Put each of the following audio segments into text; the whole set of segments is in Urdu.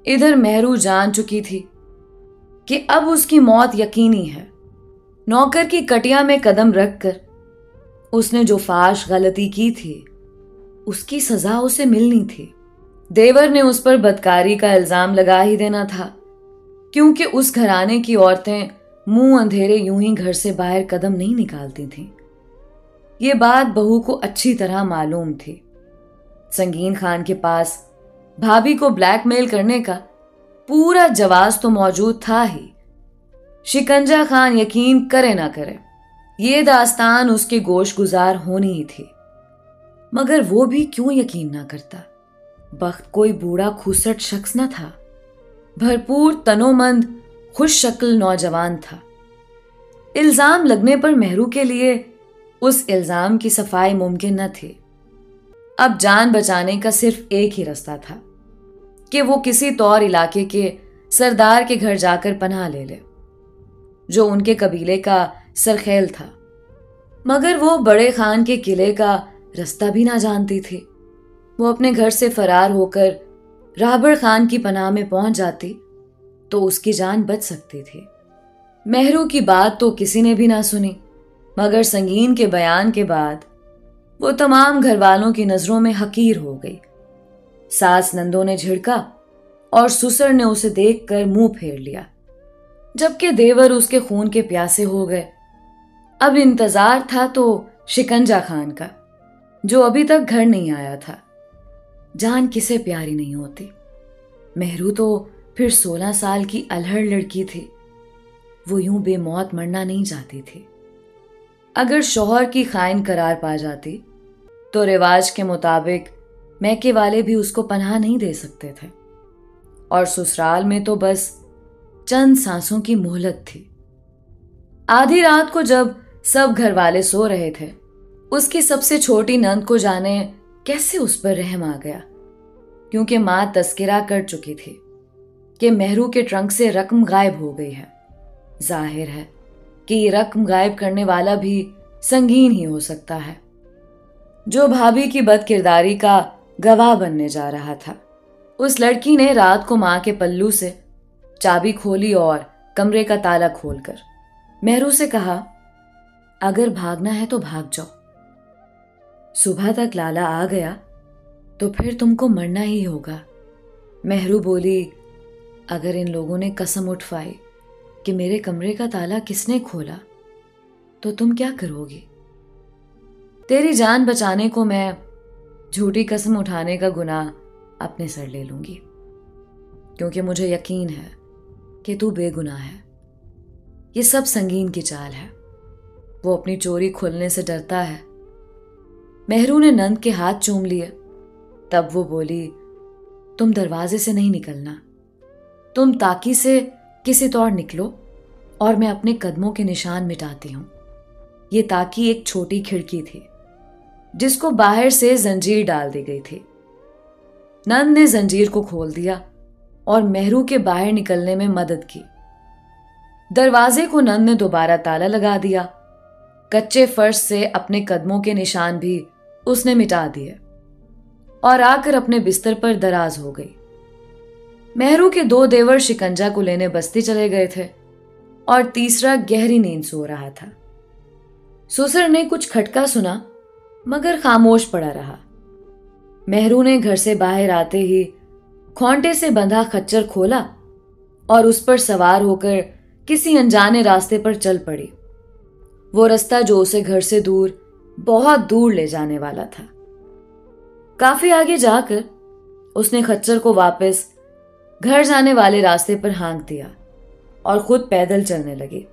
ادھر مہرو جان چکی تھی کہ اب اس کی موت یقینی ہے۔ نوکر کی کٹیا میں قدم رکھ کر اس نے جو فاش غلطی کی تھی اس کی سزا اسے ملنی تھی۔ دیور نے اس پر بدکاری کا الزام لگا ہی دینا تھا، کیونکہ اس گھرانے کی عورتیں منہ اندھیرے یوں ہی گھر سے باہر قدم نہیں نکالتی تھیں۔ یہ بات بہو کو اچھی طرح معلوم تھی۔ سنگین خان کے پاس بھابھی کو بلیک میل کرنے کا پورا جواز تو موجود تھا ہی۔ شکنجا خان یقین کرے نہ کرے، یہ داستان اس کے گوش گزار ہونی ہی تھی، مگر وہ بھی کیوں یقین نہ کرتا؟ بخت کوئی بوڑھا کھوسٹ شخص نہ تھا، بھرپور تنومند خوش شکل نوجوان تھا۔ الزام لگنے پر مہرو کے لیے اس الزام کی صفائی ممکن نہ تھی۔ اب جان بچانے کا صرف ایک ہی رستہ تھا کہ وہ کسی طور علاقے کے سردار کے گھر جا کر پناہ لے لے، جو ان کے قبیلے کا سرخیل تھا، مگر وہ بڑے خان کے قلعے کا رستہ بھی نہ جانتی تھی۔ وہ اپنے گھر سے فرار ہو کر رابڑ خان کی پناہ میں پہنچ جاتی تو اس کی جان بچ سکتی تھی۔ مہرو کی بات تو کسی نے بھی نہ سنی، مگر سنگین کے بیان کے بعد وہ تمام گھر والوں کی نظروں میں حقیر ہو گئی۔ ساس نندوں نے جھڑکا اور سسر نے اسے دیکھ کر منہ پھیر لیا، جبکہ دیور اس کے خون کے پیاسے ہو گئے۔ اب انتظار تھا تو شکنجا خان کا، جو ابھی تک گھر نہیں آیا تھا۔ جان کسے پیاری نہیں ہوتی؟ مہرو تو پھر 16 سال کی الہڑ لڑکی تھی، وہ یوں بے موت مرنا نہیں چاہتی تھی۔ اگر شوہر کی خائن قرار پا جاتی تو رواج کے مطابق میکے والے بھی اس کو پناہ نہیں دے سکتے تھے، اور سسرال میں تو بس چند سانسوں کی مہلت تھی۔ آدھی رات کو جب سب گھر والے سو رہے تھے، اس کی سب سے چھوٹی نند کو جانے کیسے اس پر رحم آ گیا، کیونکہ ماں تذکرہ کر چکی تھی کہ مہرو کے ٹرنک سے رقم غائب ہو گئی ہے۔ ظاہر ہے کہ یہ رقم غائب کرنے والا بھی سنگین ہی ہو سکتا ہے، جو بھابھی کی بد کرداری کا گواہ بننے جا رہا تھا۔ اس لڑکی نے رات کو ماں کے پلو سے چابی کھولی اور کمرے کا تالا کھول کر مہرو سے کہا، اگر بھاگنا ہے تو بھاگ جاؤ، صبح تک لالا آ گیا تو پھر تم کو مرنا ہی ہوگا۔ مہرو بولی، اگر ان لوگوں نے قسم اٹھوائی کہ میرے کمرے کا تالا کس نے کھولا تو تم کیا کرو گی؟ تیری جان بچانے کو میں جھوٹی قسم اٹھانے کا گناہ اپنے سر لے لوں گی، کیونکہ مجھے یقین ہے کہ تو بے گناہ ہے۔ یہ سب سنگین کی چال ہے، وہ اپنی چوری کھلنے سے ڈرتا ہے۔ مہرو نے نند کے ہاتھ چوم لیے، تب وہ بولی، تم دروازے سے نہیں نکلنا، تم تاکی سے کسی طور نکلو اور میں اپنے قدموں کے نشان مٹاتی ہوں۔ یہ تاکی ایک چھوٹی کھڑکی تھی جس کو باہر سے زنجیر ڈال دی گئی تھی۔ نند نے زنجیر کو کھول دیا اور مہرو کے باہر نکلنے میں مدد کی۔ دروازے کو نند نے دوبارہ تالا لگا دیا۔ کچے فرش سے اپنے قدموں کے نشان بھی اس نے مٹا دیے اور آ کر اپنے بستر پر دراز ہو گئی۔ مہرو کے 2 دیور شکنجا کو لینے بستی چلے گئے تھے اور تیسرا گہری نیند سو رہا تھا۔ سسر نے کچھ کھٹکا سنا مگر خاموش پڑا رہا۔ مہرو نے گھر سے باہر آتے ہی کھونٹے سے بندھا خچر کھولا اور اس پر سوار ہو کر کسی انجانے راستے پر چل پڑی، وہ رستہ جو اسے گھر سے دور، بہت دور لے جانے والا تھا۔ کافی آگے جا کر اس نے خچر کو واپس گھر جانے والے راستے پر ہانک دیا اور خود پیدل چلنے لگی۔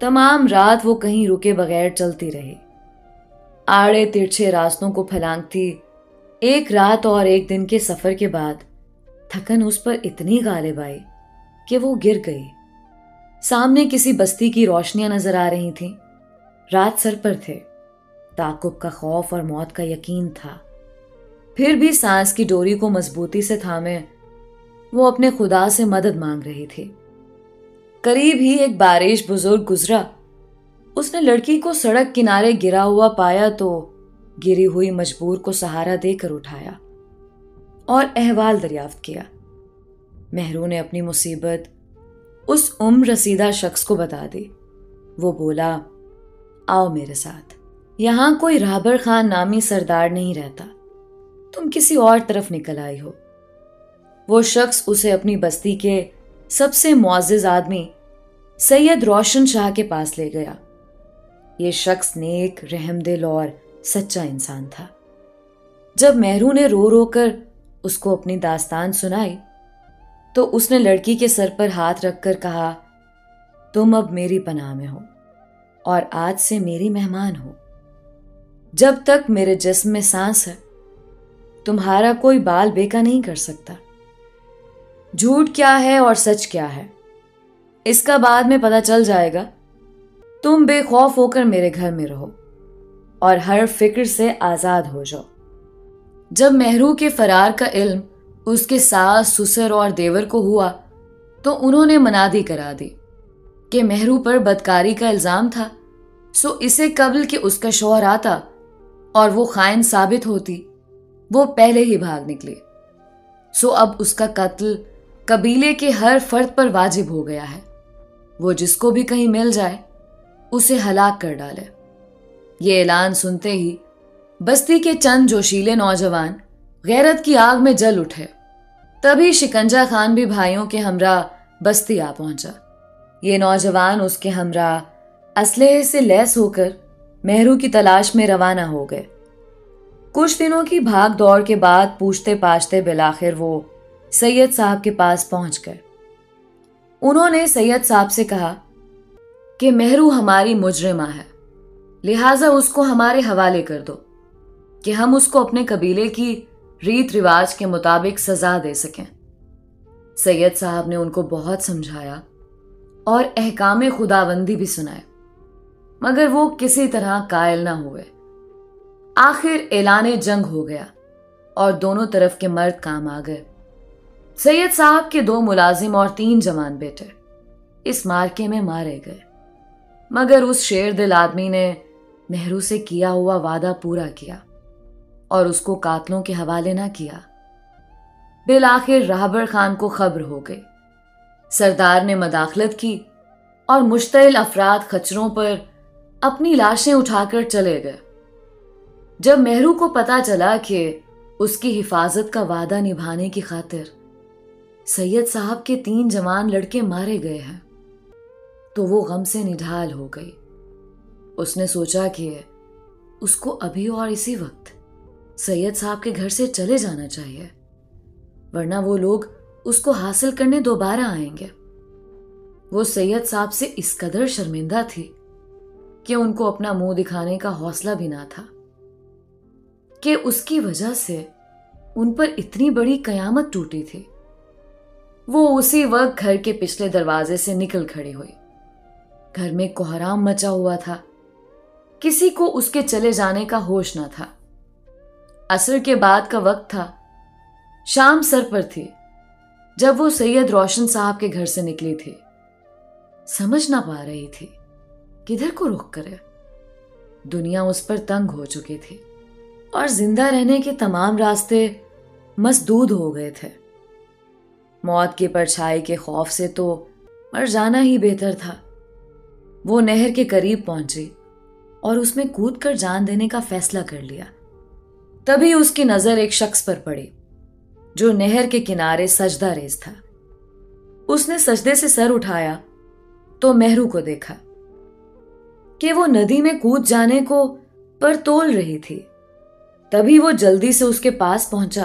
تمام رات وہ کہیں رکے بغیر چلتی رہی، آڑے ترچھے راستوں کو پھلانگتی۔ ایک رات اور ایک دن کے سفر کے بعد تھکن اس پر اتنی غالب آئی کہ وہ گر گئی۔ سامنے کسی بستی کی روشنیاں نظر آ رہی تھیں، رات سر پر تھے، تعاقب کا خوف اور موت کا یقین تھا۔ پھر بھی سانس کی ڈوری کو مضبوطی سے تھامے وہ اپنے خدا سے مدد مانگ رہی تھی۔ قریب ہی ایک بارش بزرگ گزرا، اس نے لڑکی کو سڑک کنارے گرا ہوا پایا تو گری ہوئی مجبور کو سہارا دے کر اٹھایا اور احوال دریافت کیا۔ مہرو نے اپنی مصیبت اس عمر رسیدہ شخص کو بتا دی۔ وہ بولا، آؤ میرے ساتھ، یہاں کوئی رابر خان نامی سردار نہیں رہتا، تم کسی اور طرف نکل آئی ہو۔ وہ شخص اسے اپنی بستی کے سب سے معزز آدمی سید روشن شاہ کے پاس لے گیا۔ یہ شخص نیک، رحم دل اور سچا انسان تھا۔ جب مہرو نے رو رو کر اس کو اپنی داستان سنائی تو اس نے لڑکی کے سر پر ہاتھ رکھ کر کہا، تم اب میری پناہ میں ہو اور آج سے میری مہمان ہو۔ جب تک میرے جسم میں سانس ہے تمہارا کوئی بال بیکا نہیں کر سکتا۔ جھوٹ کیا ہے اور سچ کیا ہے اس کا بعد میں پتہ چل جائے گا۔ تم بے خوف ہو کر میرے گھر میں رہو اور ہر فکر سے آزاد ہو جاؤ۔ جب مہرو کے فرار کا علم اس کے ساس، سسر اور دیور کو ہوا تو انہوں نے منادی کرا دی کہ مہرو پر بدکاری کا الزام تھا، سو اسے قبل کہ اس کا شوہر آتا اور وہ خائن ثابت ہوتی وہ پہلے ہی بھاگ نکلی، سو اب اس کا قتل قبیلے کے ہر فرد پر واجب ہو گیا ہے۔ وہ جس کو بھی کہیں مل جائے اسے ہلاک کر ڈالے۔ یہ اعلان سنتے ہی بستی کے چند جوشیلے نوجوان غیرت کی آگ میں جل اٹھے۔ تبھی شکنجہ خان بھی بھائیوں کے ہمراہ بستی آ پہنچا۔ یہ نوجوان اس کے ہمراہ اسلحے سے لیس ہو کر مہرو کی تلاش میں روانہ ہو گئے۔ کچھ دنوں کی بھاگ دوڑ کے بعد پوچھتے پاچھتے بالآخر وہ سید صاحب کے پاس پہنچ گئے۔ انہوں نے سید صاحب سے کہا کہ مہرو ہماری مجرمہ ہے، لہٰذا اس کو ہمارے حوالے کر دو کہ ہم اس کو اپنے قبیلے کی ریت رواج کے مطابق سزا دے سکیں۔ سید صاحب نے ان کو بہت سمجھایا اور احکام خداوندی بھی سنائے، مگر وہ کسی طرح قائل نہ ہوئے۔ آخر اعلان جنگ ہو گیا اور دونوں طرف کے مرد کام آ گئے۔ سید صاحب کے 2 ملازم اور 3 جوان بیٹے اس مارکے میں مارے گئے، مگر اس شیر دل آدمی نے مہرو سے کیا ہوا وعدہ پورا کیا اور اس کو قاتلوں کے حوالے نہ کیا۔ بالآخر راہبر خان کو خبر ہو گئی۔ سردار نے مداخلت کی اور مشتعل افراد خچروں پر اپنی لاشیں اٹھا کر چلے گئے۔ جب مہرو کو پتا چلا کہ اس کی حفاظت کا وعدہ نبھانے کی خاطر سید صاحب کے 3 جوان لڑکے مارے گئے ہیں تو وہ غم سے نڈھال ہو گئی۔ اس نے سوچا کہ اس کو ابھی اور اسی وقت سید صاحب کے گھر سے چلے جانا چاہیے، ورنہ وہ لوگ اس کو حاصل کرنے دوبارہ آئیں گے۔ وہ سید صاحب سے اس قدر شرمندہ تھی کہ ان کو اپنا منہ دکھانے کا حوصلہ بھی نہ تھا کہ اس کی وجہ سے ان پر اتنی بڑی قیامت ٹوٹی تھی۔ وہ اسی وقت گھر کے پچھلے دروازے سے نکل کھڑی ہوئی۔ گھر میں کوہرام مچا ہوا تھا، کسی کو اس کے چلے جانے کا ہوش نہ تھا۔ عصر کے بعد کا وقت تھا، شام سر پر تھی جب وہ سید روشن صاحب کے گھر سے نکلی تھی۔ سمجھ نہ پا رہی تھی کدھر کو رخ کرے۔ دنیا اس پر تنگ ہو چکی تھی اور زندہ رہنے کے تمام راستے مسدود ہو گئے تھے۔ موت کی پرچھائی کے خوف سے تو مر جانا ہی بہتر تھا۔ وہ نہر کے قریب پہنچی اور اس میں کود کر جان دینے کا فیصلہ کر لیا۔ تبھی اس کی نظر ایک شخص پر پڑی جو نہر کے کنارے سجدہ ریز تھا۔ اس نے سجدے سے سر اٹھایا تو مہرو کو دیکھا کہ وہ ندی میں کود جانے کو پر تول رہی تھی۔ تبھی وہ جلدی سے اس کے پاس پہنچا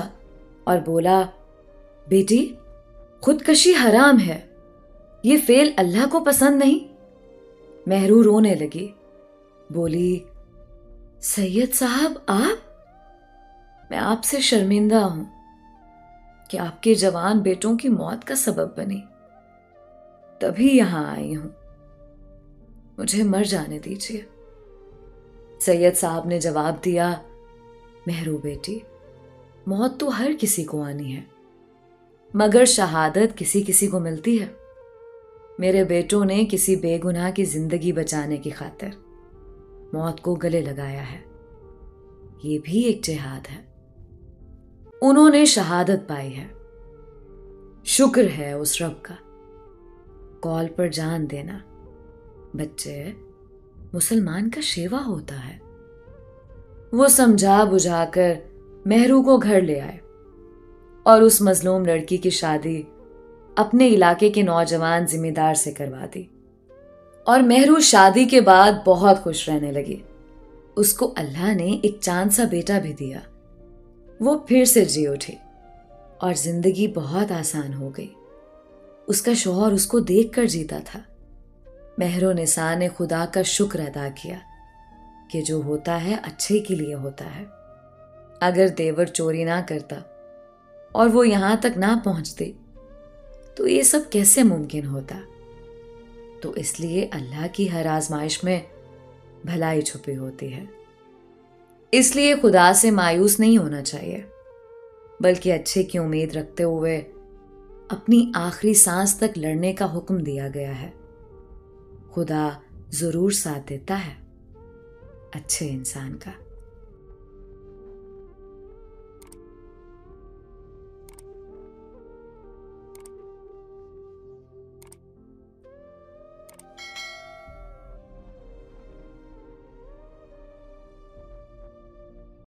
اور بولا، بیٹی، خودکشی حرام ہے، یہ فعل اللہ کو پسند نہیں۔ مہرو رونے لگی، بولی، سید صاحب، میں آپ سے شرمندہ ہوں کہ آپ کے جوان بیٹوں کی موت کا سبب بنی، تبھی یہاں آئی ہوں، مجھے مر جانے دیجیے۔ سید صاحب نے جواب دیا، مہرو بیٹی، موت تو ہر کسی کو آنی ہے، مگر شہادت کسی کسی کو ملتی ہے۔ میرے بیٹوں نے کسی بے گناہ کی زندگی بچانے کی خاطر موت کو گلے لگایا ہے، یہ بھی ایک جہاد ہے۔ انہوں نے شہادت پائی ہے۔ شکر ہے اس رب کا۔ کال پر جان دینا۔ بچے، مسلمان کا شیوا ہوتا ہے۔ وہ سمجھا بجھا کر مہرو کو گھر لے آئے اور اس مظلوم لڑکی کی شادی اپنے علاقے کے نوجوان ذمہ دار سے کروا دی، اور مہرو شادی کے بعد بہت خوش رہنے لگی۔ اس کو اللہ نے ایک چاند سا بیٹا بھی دیا۔ وہ پھر سے جی اٹھی اور زندگی بہت آسان ہو گئی۔ اس کا شوہر اس کو دیکھ کر جیتا تھا۔ مہر و نساء نے خدا کا شکر ادا کیا کہ جو ہوتا ہے اچھے کے لیے ہوتا ہے۔ اگر دیور چوری نہ کرتا اور وہ یہاں تک نہ پہنچتے تو یہ سب کیسے ممکن ہوتا؟ تو اس لیے اللہ کی ہر آزمائش میں بھلائی چھپی ہوتی ہے۔ اس لیے خدا سے مایوس نہیں ہونا چاہیے، بلکہ اچھے کی امید رکھتے ہوئے اپنی آخری سانس تک لڑنے کا حکم دیا گیا ہے۔ خدا ضرور ساتھ دیتا ہے اچھے انسان کا۔